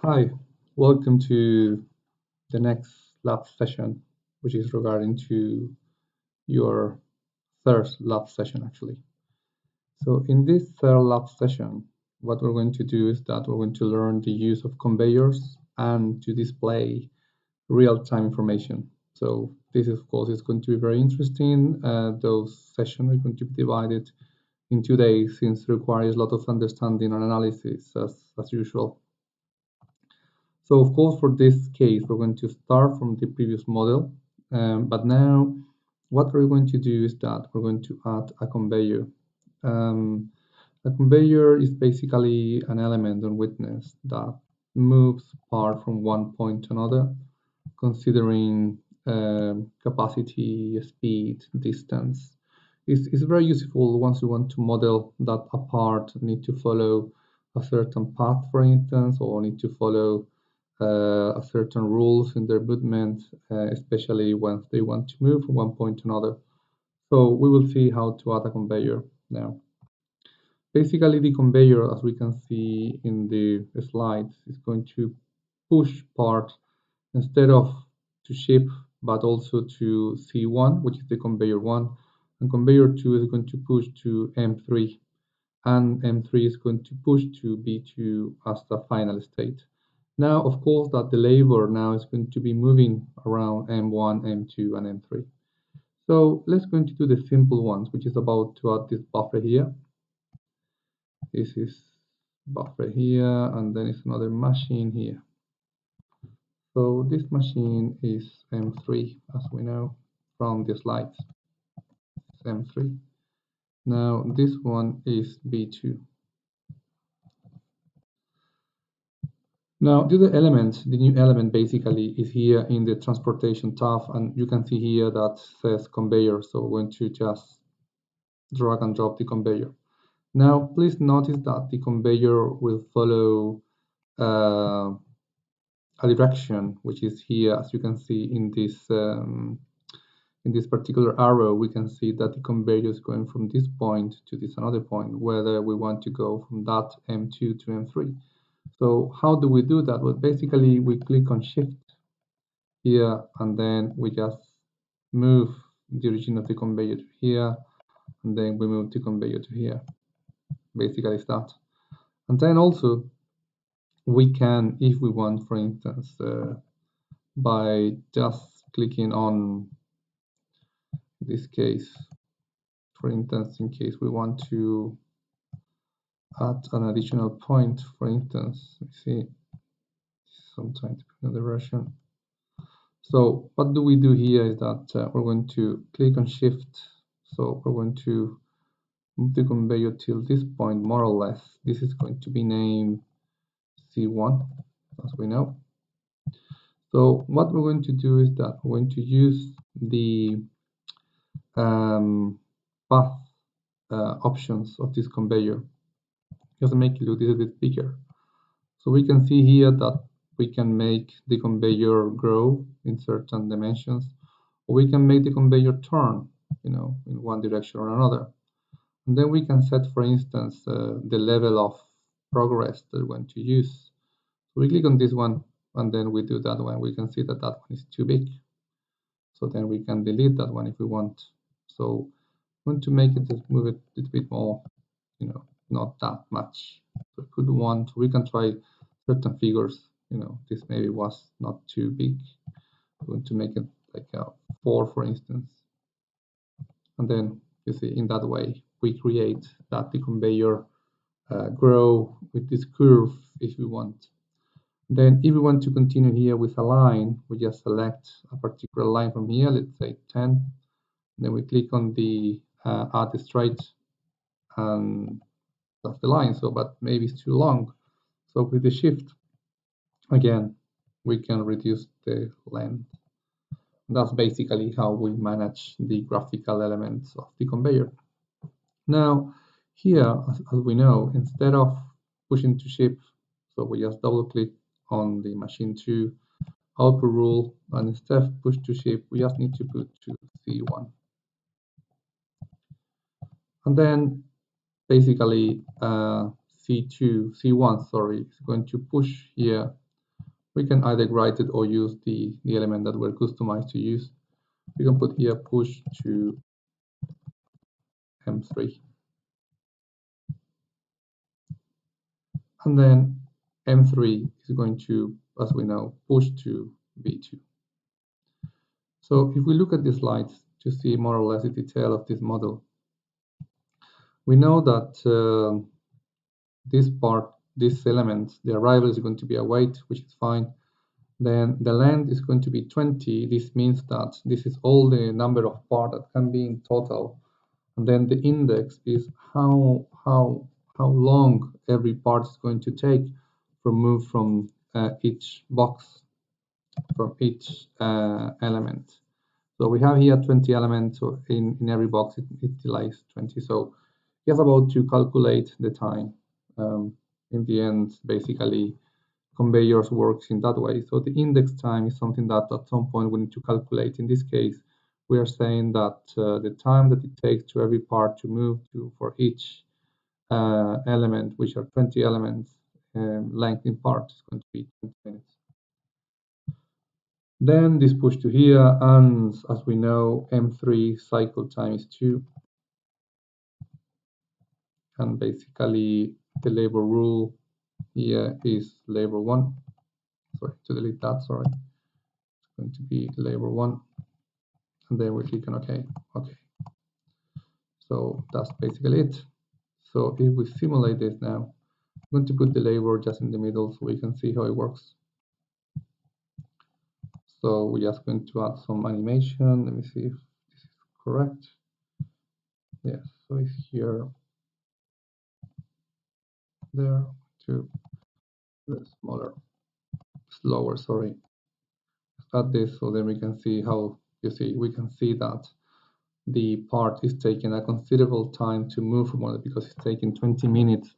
Hi, welcome to the next lab session, which is regarding to your third lab session actually. So in this third lab session, what we're going to do is that we're going to learn the use of conveyors and to display real-time information. So this of course is going to be very interesting. Those sessions are going to be divided in 2 days since it requires a lot of understanding and analysis as usual. So of course, for this case, we're going to start from the previous model. But now what we're going to do is that we're going to add a conveyor. A conveyor is basically an element on witness that moves part from one point to another, considering capacity, speed, distance. It's very useful once you want to model that a part need to follow a certain path, for instance, or need to follow a certain rules in their movement, especially when they want to move from one point to another. So we will see how to add a conveyor now. Basically, the conveyor, as we can see in the slides, is going to push part instead of to ship, but also to C1, which is the conveyor 1, and conveyor 2 is going to push to M3, and M3 is going to push to B2 as the final state. Now, of course, that the labor now is going to be moving around M1, M2, and M3. So let's go into do the simple ones, which is about to add this buffer here. This is buffer here, and then it's another machine here. So this machine is M3, as we know from the slides. It's M3. Now this one is B2. Now the other element, the new element basically is here in the transportation tab, and you can see here that says conveyor. So we're going to just drag and drop the conveyor. Now please notice that the conveyor will follow a direction, which is here, as you can see in this particular arrow. We can see that the conveyor is going from this point to this another point, whether we want to go from that M2 to M3. So how do we do that? Well, basically we click on Shift here, and then we just move the origin of the conveyor to here, and then we move the conveyor to here. Basically it's that. And then also we can, if we want, for instance, by just clicking on this case, for instance, in case we want to add an additional point, for instance, you see, sometimes another version. So what do we do here is that we're going to click on Shift. So we're going to move the conveyor till this point, more or less. This is going to be named C1, as we know. So what we're going to do is that we're going to use the path options of this conveyor just to make it look a little bit bigger. So we can see here that we can make the conveyor grow in certain dimensions, or we can make the conveyor turn, in one direction or another. And then we can set, for instance, the level of progress that we're going to use. So we click on this one, and then we do that one. We can see that that one is too big. So then we can delete that one if we want. So we want to make it, just move it a little bit more, not that much. So we could want, we can try certain figures. This maybe was not too big. We're going to make it like a 4, for instance. And then you see in that way we create that the conveyor grow with this curve if we want. Then if we want to continue here with a line, we just select a particular line from here, let's say 10. Then we click on the add straight, and that's the line. So, but maybe it's too long. So with the Shift, again, we can reduce the length. That's basically how we manage the graphical elements of the conveyor. Now, here, as we know, instead of pushing to ship, so we just double click on the machine 2 output rule, and instead of push to ship, we just need to put to C1. And then basically C1, sorry, is going to push here We can either write it or use the element that we're customized to use. We can put here push to M3. And then M3 is going to, as we know, push to V2. So if we look at the slides to see more or less the detail of this model, we know that this part, this element, the arrival is going to be a weight, which is fine. Then the length is going to be 20. This means that this is all the number of parts that can be in total. And then the index is how long every part is going to take from move from each box, from each element. So we have here 20 elements, so in every box it delays 20. So just about to calculate the time. In the end, basically, conveyors works in that way. So the index time is something that at some point we need to calculate. In this case, we are saying that the time that it takes to every part to move to for each element, which are 20 elements, length in part is going to be 20 minutes. Then this push to here, and as we know, M3 cycle time is 2. And basically the label rule here is label 1. Sorry, to delete that, sorry. It's going to be label 1. And then we click on OK. OK. So that's basically it. So if we simulate this now, I'm going to put the label just in the middle so we can see how it works. So we're just going to add some animation. Let me see if this is correct. Yes, so it's here, there, to the slower, sorry. Add this so then we can see how, you see, we can see that the part is taking a considerable time to move from one because it's taking 20 minutes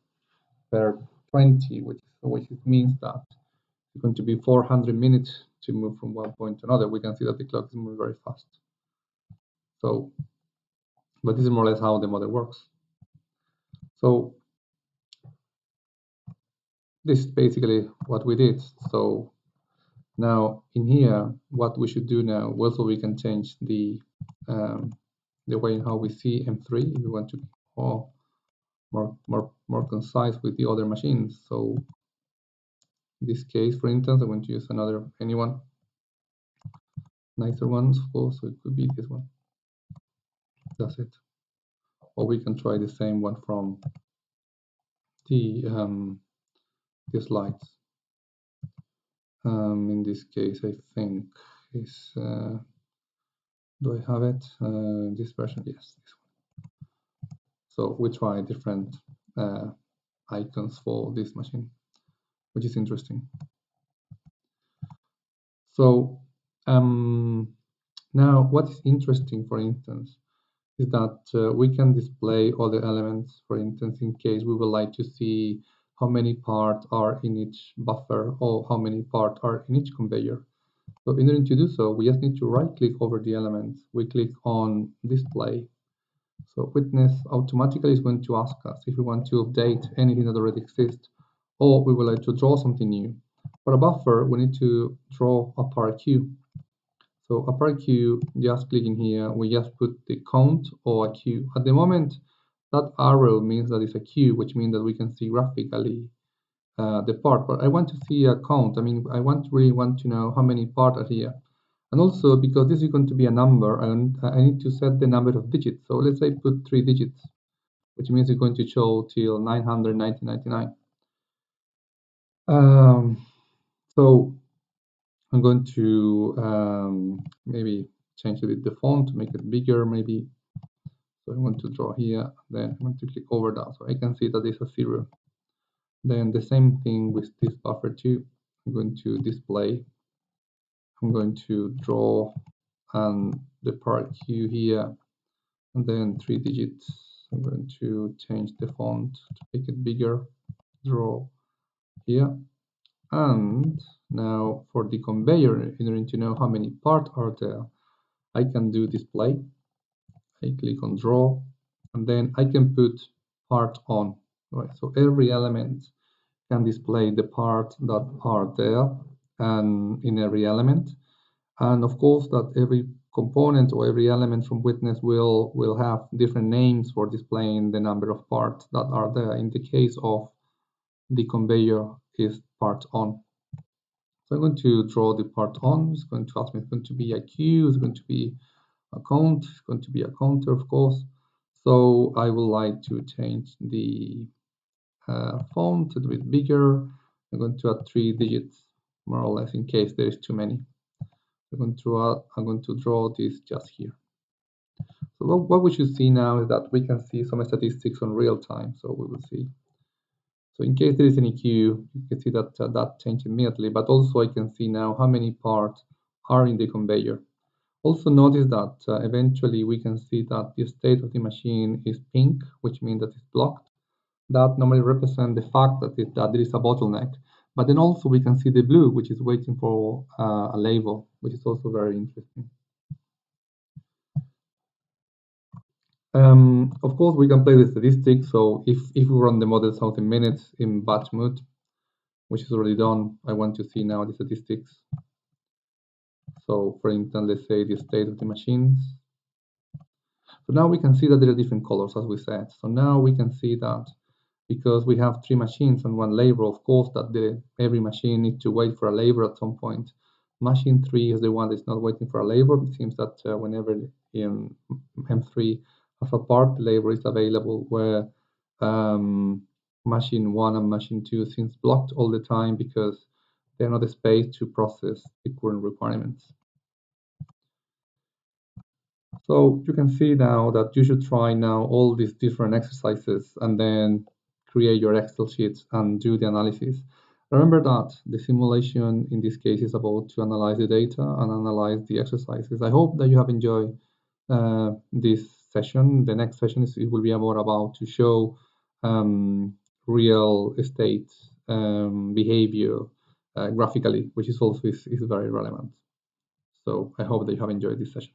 per 20, which means that it's going to be 400 minutes to move from one point to another. We can see that the clock is moving very fast. So, but this is more or less how the model works. So this is basically what we did. So now in here, what we should do now, well, so we can change the way in how we see M3 if we want to be more concise with the other machines. So in this case, for instance, I'm going to use anyone, nicer ones, of course, so it could be this one. That's it. Or we can try the same one from the slides. In this case, I think is do I have it? This version, yes, this one. So we try different icons for this machine, which is interesting. So now what is interesting, for instance, is that we can display all the elements, for instance, in case we would like to see how many parts are in each buffer or how many parts are in each conveyor. So in order to do so, we just need to right-click over the elements. We click on display. So witness automatically is going to ask us if we want to update anything that already exists, or we would like to draw something new. For a buffer, we need to draw a part queue. So a part queue, just clicking here, we just put the count or a queue. At the moment, that arrow means that it's a queue, which means that we can see graphically the part. But I want to see a count. I mean, I really want to know how many parts are here. And also, because this is going to be a number, I need to set the number of digits. So let's say put 3 digits, which means it's going to show till 999. So I'm going to maybe change a bit the font to make it bigger, maybe. So I want to draw here, then I want to click over that. So I can see that it's a 0. Then the same thing with this buffer too. I'm going to display. I'm going to draw and the part queue here, and then 3 digits. I'm going to change the font to make it bigger, draw here. And now for the conveyor, in order to know how many parts are there, I can do display. I click on draw, and then I can put part on. Right, so every element can display the parts that are there. and in every element. And of course, that every component or every element from witness will have different names for displaying the number of parts that are there. In the case of the conveyor is part on. So I'm going to draw the part on. It's going to ask me, it's going to be a queue, it's going to be a count, it's going to be a counter, of course. So I would like to change the font a bit bigger. I'm going to add 3 digits, more or less, in case there is too many. I'm going to draw this just here. So what we should see now is that we can see some statistics on real time. So we will see. So in case there is any queue, you can see that that changed immediately. But also I can see now how many parts are in the conveyor. Also notice that eventually we can see that the state of the machine is pink, which means that it's blocked. That normally represents the fact that there is a bottleneck. But then also we can see the blue, which is waiting for a label, which is also very interesting. Of course, we can play with statistics. So if we run the model 1,000 minutes in batch mode, which is already done, I want to see now the statistics. So for instance, let's say the state of the machines. So now we can see that there are different colors, as we said. So now we can see that because we have 3 machines and 1 label, of course, that every machine needs to wait for a label at some point. Machine 3 is the one that's not waiting for a label. It seems that whenever in M3 has a part, the label is available, where machine 1 and machine 2 seems blocked all the time because they're not the space to process the current requirements. So you can see now that you should try now all these different exercises and then create your Excel sheets and do the analysis. Remember that the simulation in this case is about to analyze the data and analyze the exercises. I hope that you have enjoyed this session. The next session it will be more about to show real estate behavior graphically, which is also is very relevant. So I hope that you have enjoyed this session.